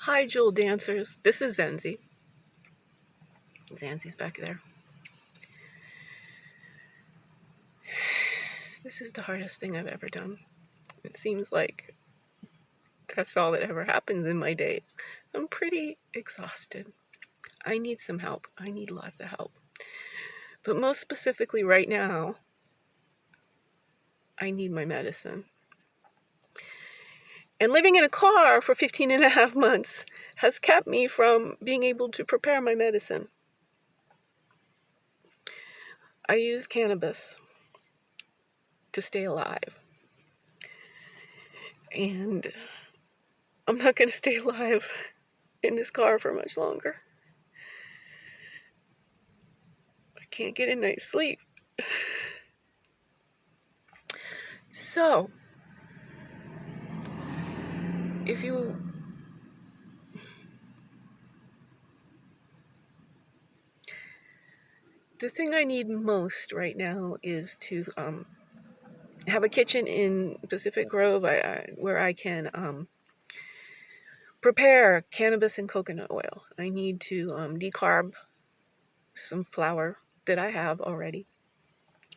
Hi, Jewel dancers. This is Zenzi. Zenzi's back there. This is the hardest thing I've ever done. It seems like that's all that ever happens in my days. So I'm pretty exhausted. I need some help. I need lots of help. But most specifically right now, I need my medicine. And living in a car for 15 and a half months has kept me from being able to prepare my medicine. I use cannabis to stay alive. And I'm not going to stay alive in this car for much longer. I can't get a night's sleep. So, the thing I need most right now is to have a kitchen in Pacific Grove where I can prepare cannabis and coconut oil. I need to decarb some flour that I have already,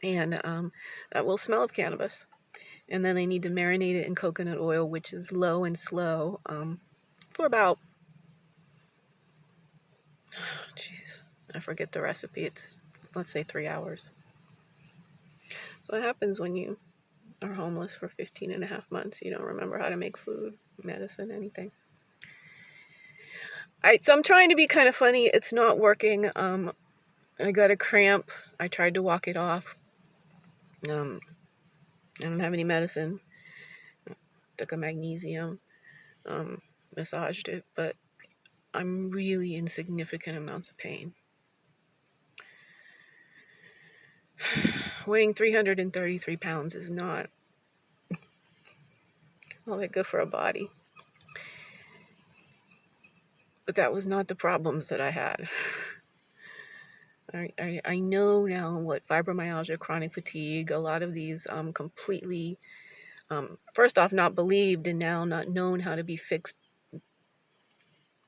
and that will smell of cannabis. And then I need to marinate it in coconut oil, which is low and slow, for about, I forget the recipe. It's, let's say, 3 hours. So what happens when you are homeless for 15 and a half months? You don't remember how to make food, medicine, anything. So I'm trying to be kind of funny. It's not working. I got a cramp. I tried to walk it off. I don't have any medicine. Took a magnesium. Massaged it, but I'm really in significant amounts of pain. Weighing 333 pounds is not all that good for a body. But that was not the problems that I had. I know now what fibromyalgia, chronic fatigue, a lot of these completely, first off, not believed and now not known how to be fixed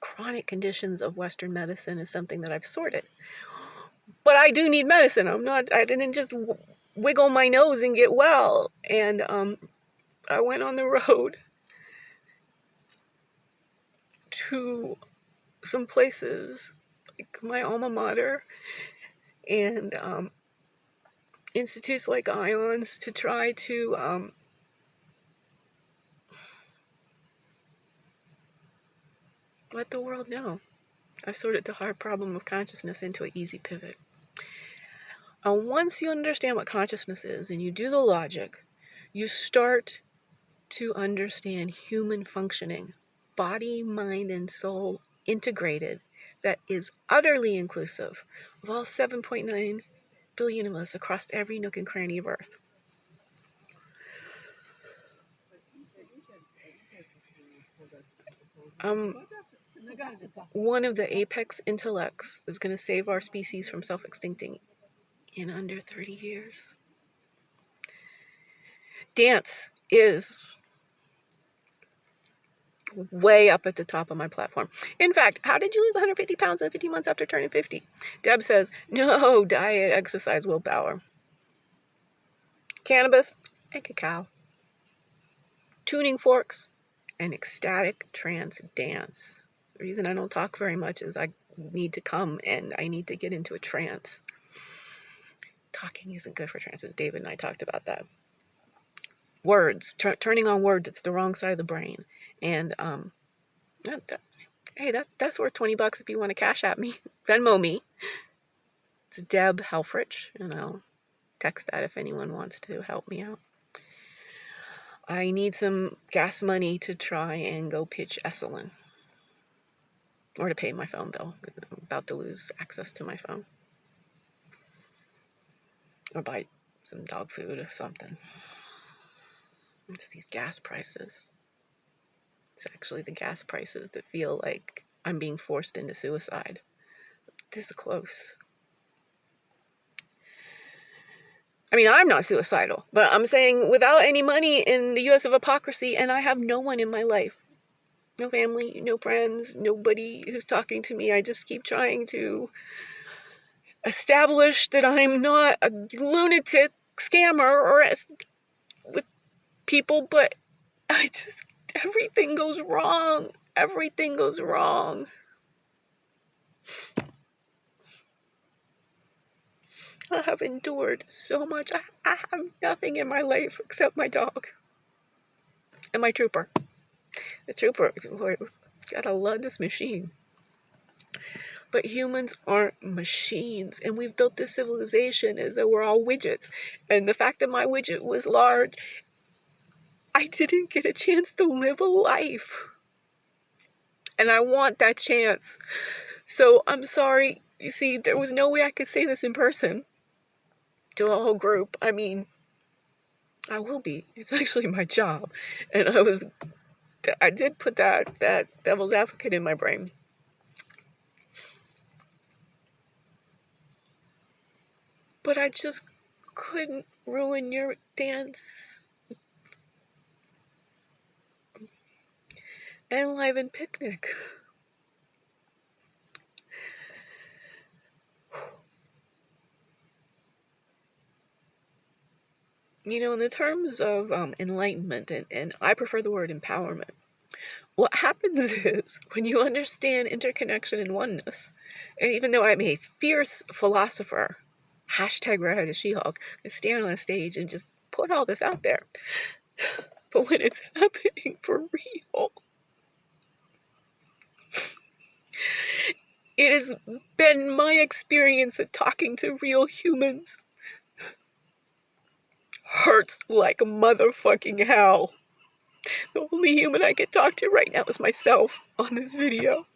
chronic conditions of Western medicine is something that I've sorted. But I do need medicine. I didn't just wiggle my nose and get well. And I went on the road to some places like my alma mater and institutes like IONS to try to let the world know I've sorted the hard problem of consciousness into an easy pivot. And once you understand what consciousness is and you do the logic, you start to understand human functioning, body, mind, and soul integrated, that is utterly inclusive of all 7.9 billion of us across every nook and cranny of Earth. One of the apex intellects is going to save our species from self-extincting in under 30 years. Dance is way up at the top of my platform. In fact, how did you lose 150 pounds in 50 months after turning 50? Deb says, no, diet, exercise, willpower. Cannabis and cacao. Tuning forks and ecstatic trance dance. The reason I don't talk very much is I need to come and I need to get into a trance. Talking isn't good for trances. David and I talked about that. Words, turning on words, it's the wrong side of the brain. And hey, that's worth $20 if you want to cashapp me, Venmo me. It's DebHelfrich, and I'll text that if anyone wants to help me out. I need some gas money to try and go pitch Esalen, or to pay my phone bill. I'm about to lose access to my phone, or buy some dog food or something. It's these gas prices. It's actually the gas prices that feel like I'm being forced into suicide. This close. I mean, I'm not suicidal, but I'm saying without any money in the U.S. of hypocrisy, and I have no one in my life No family, no friends, nobody who's talking to me. I just keep trying to establish that I'm not a lunatic scammer with people, but everything goes wrong. Everything goes wrong. I have endured so much. I have nothing in my life except my dog and my trooper. The trooper, boy, gotta love this machine. But humans aren't machines, and we've built this civilization as though we're all widgets. And the fact that my widget was large, I didn't get a chance to live a life. And I want that chance. So I'm sorry. You see, there was no way I could say this in person to a whole group. I mean, I will be. It's actually my job. And I did put that devil's advocate in my brain. But I just couldn't ruin your dance and enliven picnic. You know, in the terms of enlightenment, and I prefer the word empowerment, what happens is when you understand interconnection and oneness, and even though I'm a fierce philosopher, hashtag Red as She-Hulk, I stand on a stage and just put all this out there. But when it's happening for real, it has been my experience that talking to real humans hurts like motherfucking hell. The only human I can talk to right now is myself on this video.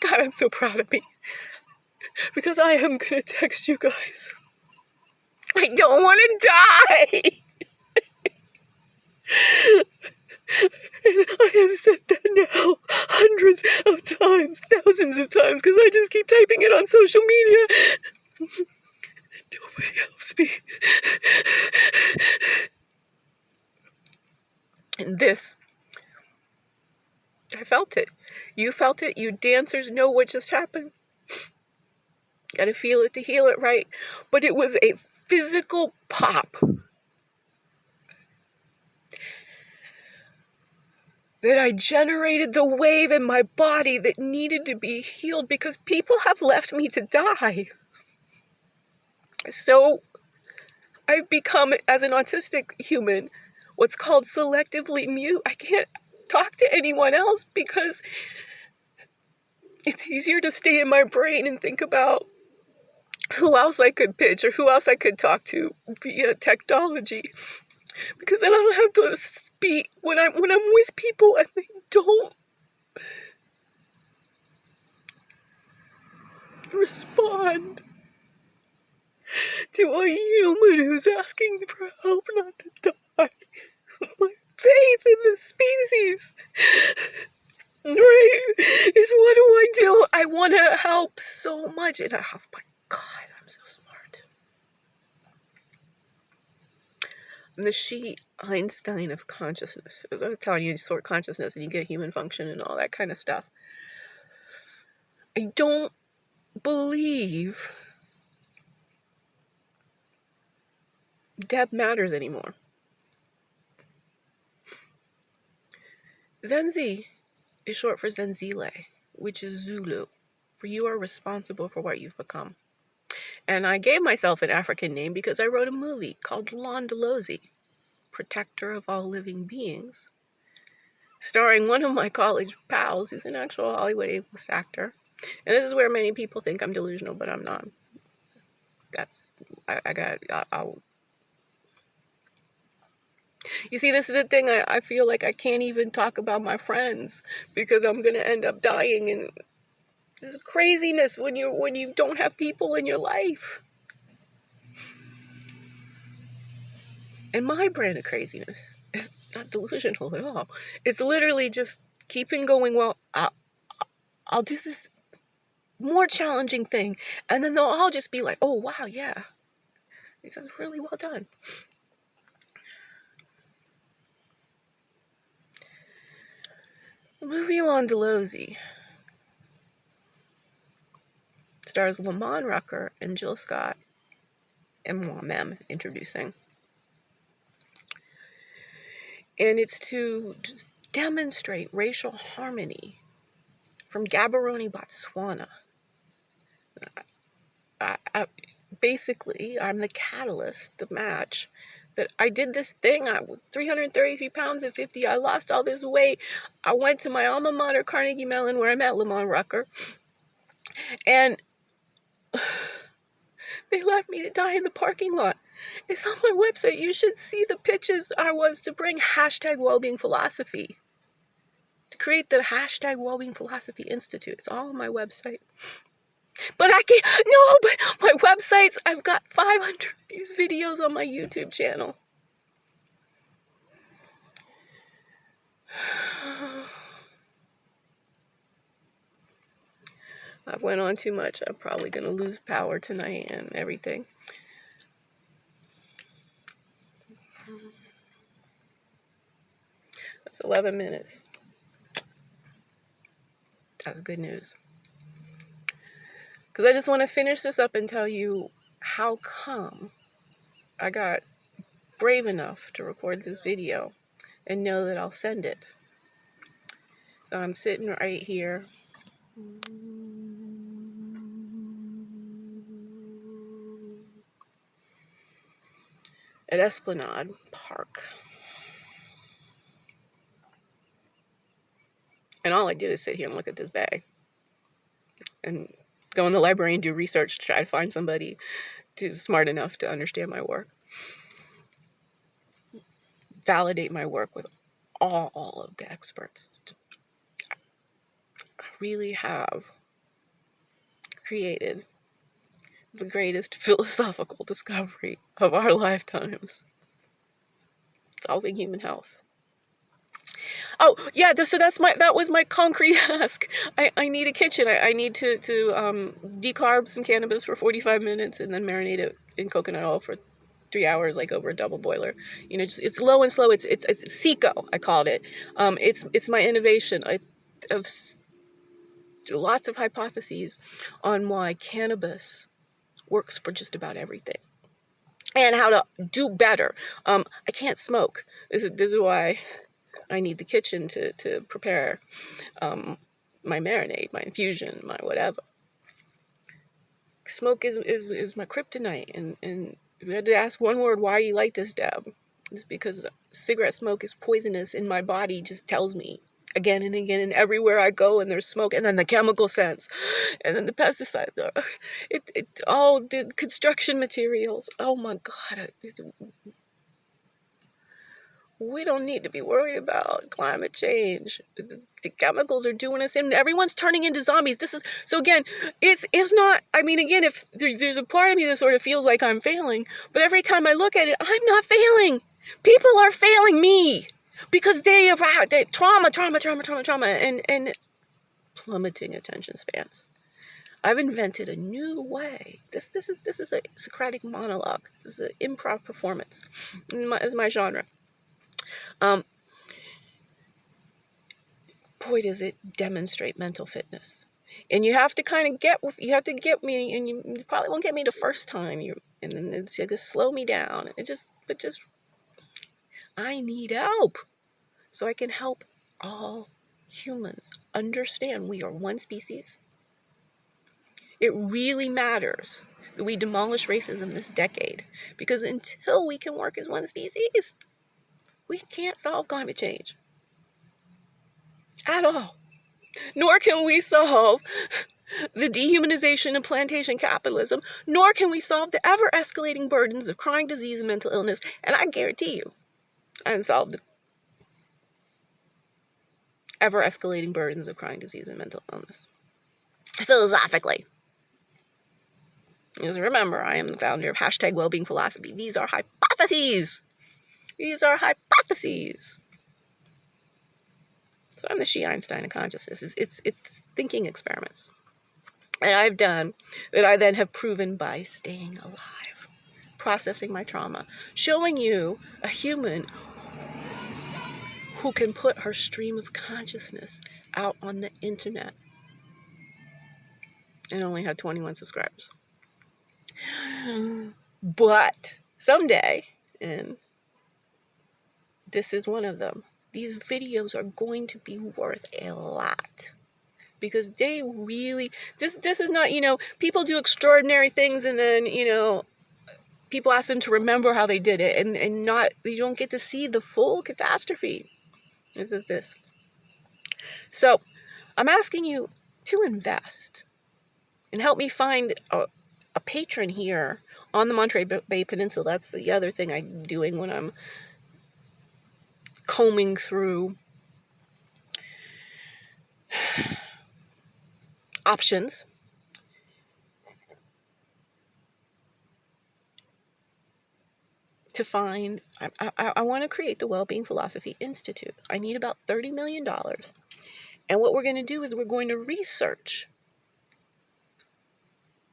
God, I'm so proud of me. Because I am gonna text you guys. I don't want to die! And I have said that now hundreds of times, thousands of times, because I just keep typing it on social media. Nobody helps me. And this, I felt it. You felt it. You dancers know what just happened. Gotta feel it to heal it, right? But it was a physical pop that I generated the wave in my body that needed to be healed because people have left me to die. So I've become, as an autistic human, what's called selectively mute. I can't talk to anyone else because it's easier to stay in my brain and think about who else I could pitch or who else I could talk to via technology. Because then I don't have to speak when I'm with people and they don't respond to a human who's asking for help not to die. My faith in the species, right, is what do? I want to help so much, and oh my God, I'm so smart. I'm the she Einstein of consciousness. As I was telling you, you sort consciousness and you get human function and all that kind of stuff. I don't believe Deb matters anymore. Zenzi is short for Zenzile, which is Zulu, for you are responsible for what you've become. And I gave myself an African name because I wrote a movie called Londolozi, Protector of All Living Beings, starring one of my college pals who's an actual Hollywood A-list actor. And this is where many people think I'm delusional, but I'm not. You see, this is the thing. I feel like I can't even talk about my friends because I'm going to end up dying. And this craziness when you don't have people in your life. And my brand of craziness is not delusional at all. It's literally just keeping going. Well, I'll do this more challenging thing. And then they'll all just be like, oh, wow, yeah. This is really well done. movie Londelozzi stars Lamont Rucker and Jill Scott and Mem introducing. And it's to demonstrate racial harmony from Gaborone, Botswana. Basically, I'm the catalyst, the match, that I did this thing. I was 333 pounds at 50. I lost all this weight. I went to my alma mater, Carnegie Mellon, where I met Lamont Rucker. And they left me to die in the parking lot. It's on my website. You should see the pitches I was to bring hashtag wellbeing philosophy. To create the hashtag wellbeing philosophy institute. It's all on my website. But I can't, no, but my websites, I've got 500 of these videos on my YouTube channel. I've went on too much. I'm probably going to lose power tonight and everything. That's 11 minutes. That's good news. Because I just want to finish this up and tell you how come I got brave enough to record this video and know that I'll send it. So I'm sitting right here. At Esplanade Park. And all I do is sit here and look at this bag. And go in the library and do research to try to find somebody who's smart enough to understand my work. Validate my work with all of the experts. I really have created the greatest philosophical discovery of our lifetimes. Solving human health. Oh, yeah, so that was my concrete ask. I need a kitchen. I need to decarb some cannabis for 45 minutes and then marinate it in coconut oil for 3 hours, like over a double boiler. You know, it's low and slow. It's Seco, I called it. It's my innovation. Of lots of hypotheses on why cannabis works for just about everything. And how to do better. I can't smoke. This is why I need the kitchen to prepare my marinade, my infusion, my whatever. Smoke is my kryptonite. And if you had to ask one word, why you like this, Deb? It's because cigarette smoke is poisonous and my body just tells me again and again, and everywhere I go and there's smoke, and then the chemical scents, and then the pesticides, all the construction materials. Oh my God. We don't need to be worried about climate change. The chemicals are doing us in. Everyone's turning into zombies. So again, it's not, I mean, again, if there's a part of me that sort of feels like I'm failing, but every time I look at it, I'm not failing. People are failing me because they have trauma, and plummeting attention spans. I've invented a new way. This is a Socratic monologue. This is an improv performance. It's my genre. Boy, does it demonstrate mental fitness. And you have to kind of get me, and you probably won't get me the first time. And then it's just slow me down. I need help. So I can help all humans understand we are one species. It really matters that we demolish racism this decade, because until we can work as one species, we can't solve climate change at all. Nor can we solve the dehumanization of plantation capitalism, nor can we solve the ever-escalating burdens of chronic disease and mental illness. And I guarantee you, I haven't solved the ever-escalating burdens of chronic disease and mental illness. Philosophically. Because remember, I am the founder of hashtag wellbeing philosophy. These are hypotheses. So I'm the She-Einstein of consciousness. It's thinking experiments. And I've done that I then have proven by staying alive, processing my trauma, showing you a human who can put her stream of consciousness out on the internet and only had 21 subscribers. But someday, and this is one of them, these videos are going to be worth a lot. Because they really, this is not, people do extraordinary things and then, people ask them to remember how they did it and not, you don't get to see the full catastrophe. This is this. So I'm asking you to invest and help me find a patron here on the Monterey Bay Peninsula. That's the other thing I'm doing when I'm combing through options. To find, I want to create the Wellbeing Philosophy Institute. I need about $30 million. And what we're going to do is we're going to research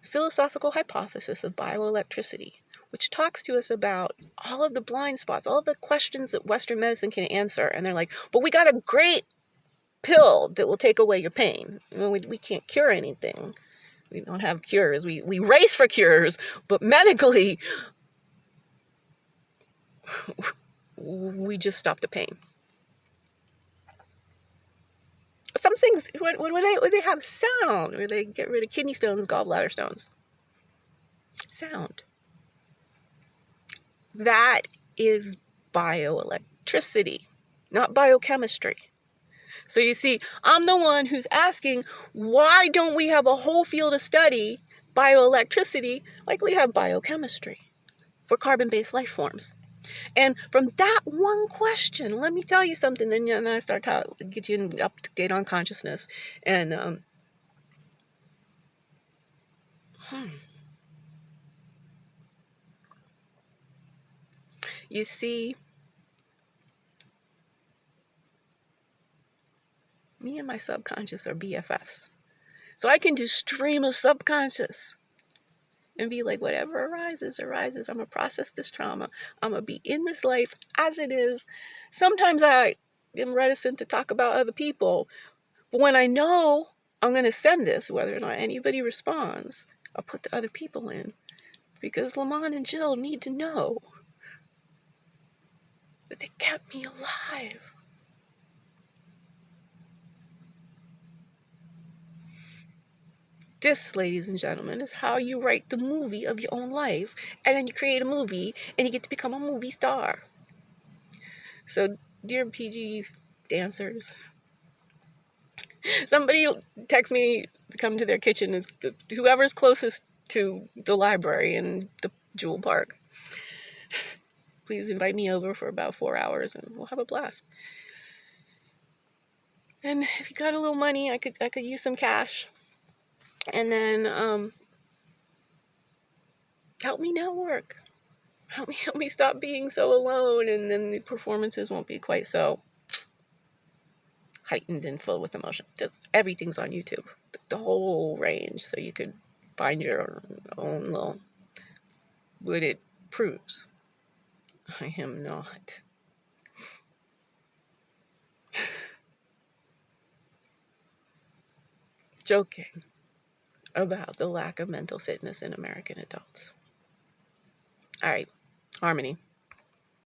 the philosophical hypothesis of bioelectricity, which talks to us about all of the blind spots, all of the questions that Western medicine can answer. And they're like, but we got a great pill that will take away your pain. We can't cure anything. We don't have cures. We race for cures, but medically, we just stop the pain. Some things, when they have sound, where they get rid of kidney stones, gallbladder stones. Sound. That is bioelectricity, not biochemistry. So you see, I'm the one who's asking, why don't we have a whole field of study, bioelectricity, like we have biochemistry for carbon-based life forms? And from that one question, let me tell you something, then I start to get you up to date on consciousness. And you see, me and my subconscious are BFFs. So I can do stream of subconscious and be like, whatever arises, arises. I'm going to process this trauma. I'm going to be in this life as it is. Sometimes I am reticent to talk about other people. But when I know I'm going to send this, whether or not anybody responds, I'll put the other people in. Because Lamont and Jill need to know that they kept me alive. This, ladies and gentlemen, is how you write the movie of your own life. And then you create a movie and you get to become a movie star. So, dear PG dancers, somebody text me to come to their kitchen, is whoever's closest to the library in the Jewell Park. Please invite me over for about 4 hours and we'll have a blast. And if you got a little money, I could use some cash. And then help me network. Help me stop being so alone, and then the performances won't be quite so heightened and full with emotion. Just everything's on YouTube, the whole range, so you could find your own little. But it proves I am not. Joking about the lack of mental fitness in American adults. All right, harmony.